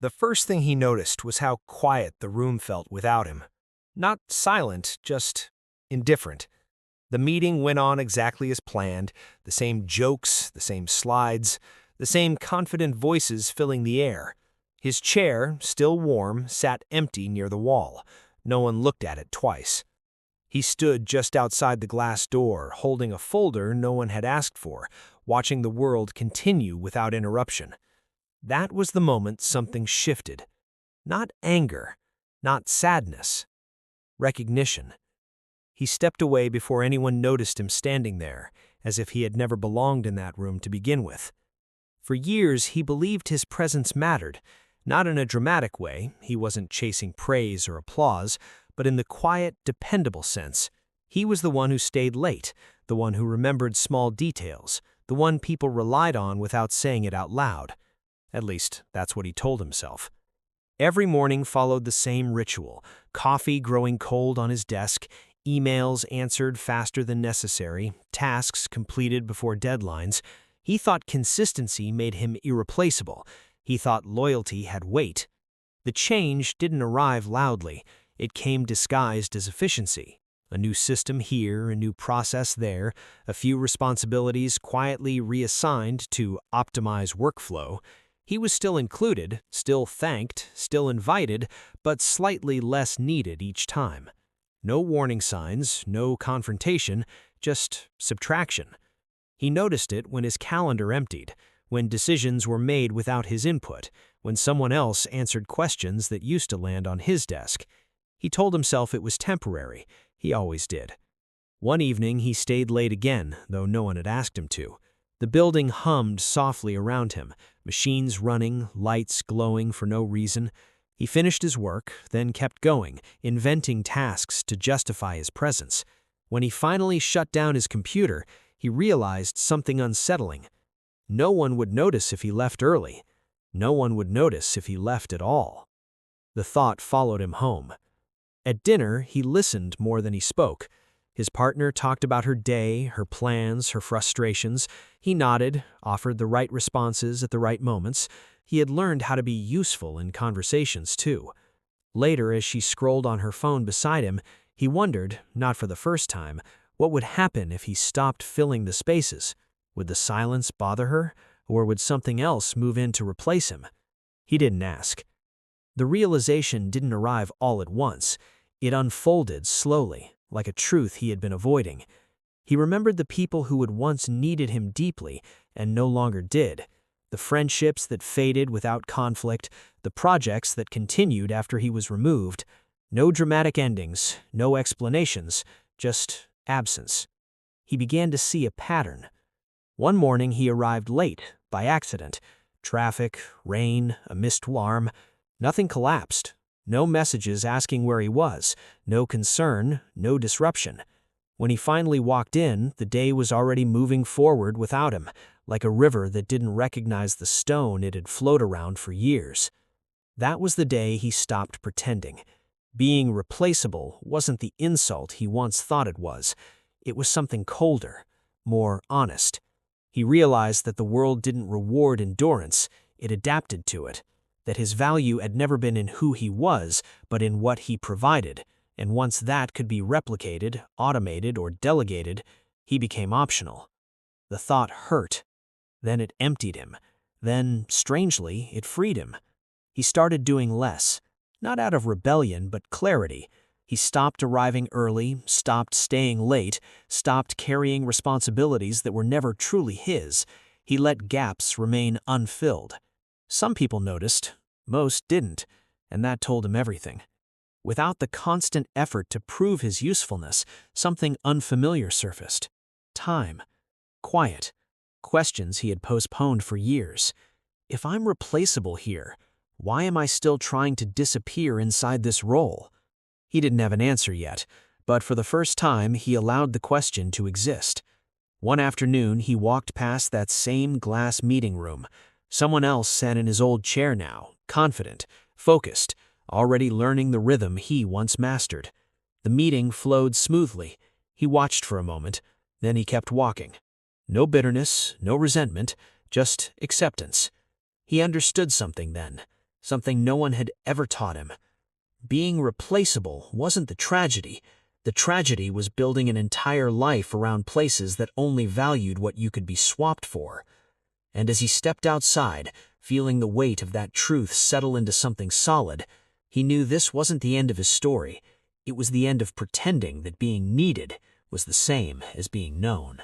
The first thing he noticed was how quiet the room felt without him. Not silent, just indifferent. The meeting went on exactly as planned, the same jokes, the same slides, the same confident voices filling the air. His chair, still warm, sat empty near the wall. No one looked at it twice. He stood just outside the glass door, holding a folder no one had asked for, watching the world continue without interruption. That was the moment something shifted. Not anger, not sadness. Recognition. He stepped away before anyone noticed him standing there, as if he had never belonged in that room to begin with. For years, he believed his presence mattered, not in a dramatic way, he wasn't chasing praise or applause, but in the quiet, dependable sense. He was the one who stayed late, the one who remembered small details, the one people relied on without saying it out loud. At least, that's what he told himself. Every morning followed the same ritual, coffee growing cold on his desk, emails answered faster than necessary, tasks completed before deadlines. He thought consistency made him irreplaceable. He thought loyalty had weight. The change didn't arrive loudly. It came disguised as efficiency. A new system here, a new process there, a few responsibilities quietly reassigned to optimize workflow. He was still included, still thanked, still invited, but slightly less needed each time. No warning signs, no confrontation, just subtraction. He noticed it when his calendar emptied, when decisions were made without his input, when someone else answered questions that used to land on his desk. He told himself it was temporary. He always did. One evening, he stayed late again, though no one had asked him to. The building hummed softly around him, machines running, lights glowing for no reason. He finished his work, then kept going, inventing tasks to justify his presence. When he finally shut down his computer, he realized something unsettling. No one would notice if he left early. No one would notice if he left at all. The thought followed him home. At dinner, he listened more than he spoke. His partner talked about her day, her plans, her frustrations. He nodded, offered the right responses at the right moments. He had learned how to be useful in conversations, too. Later, as she scrolled on her phone beside him, he wondered, not for the first time, what would happen if he stopped filling the spaces. Would the silence bother her, or would something else move in to replace him? He didn't ask. The realization didn't arrive all at once. It unfolded slowly, like a truth he had been avoiding. He remembered the people who had once needed him deeply and no longer did, the friendships that faded without conflict, the projects that continued after he was removed. No dramatic endings, no explanations, just absence. He began to see a pattern. One morning he arrived late, by accident. Traffic, rain, a missed alarm. Nothing collapsed. No messages asking where he was. No concern, no disruption. When he finally walked in, the day was already moving forward without him, like a river that didn't recognize the stone it had flowed around for years. That was the day he stopped pretending. Being replaceable wasn't the insult he once thought it was. It was something colder, more honest. He realized that the world didn't reward endurance, it adapted to it, that his value had never been in who he was, but in what he provided, and once that could be replicated, automated, or delegated, he became optional. The thought hurt. Then it emptied him. Then, strangely, it freed him. He started doing less, not out of rebellion, but clarity. He stopped arriving early, stopped staying late, stopped carrying responsibilities that were never truly his. He let gaps remain unfilled. Some people noticed, most didn't, and that told him everything. Without the constant effort to prove his usefulness, something unfamiliar surfaced. Time. Quiet. Questions he had postponed for years. If I'm replaceable here, why am I still trying to disappear inside this role? He didn't have an answer yet, but for the first time he allowed the question to exist. One afternoon he walked past that same glass meeting room. Someone else sat in his old chair now, confident, focused, already learning the rhythm he once mastered. The meeting flowed smoothly. He watched for a moment, then he kept walking. No bitterness, no resentment, just acceptance. He understood something then. something no one had ever taught him. Being replaceable wasn't the tragedy. The tragedy was building an entire life around places that only valued what you could be swapped for. And as he stepped outside, feeling the weight of that truth settle into something solid, he knew this wasn't the end of his story. It was the end of pretending that being needed was the same as being known.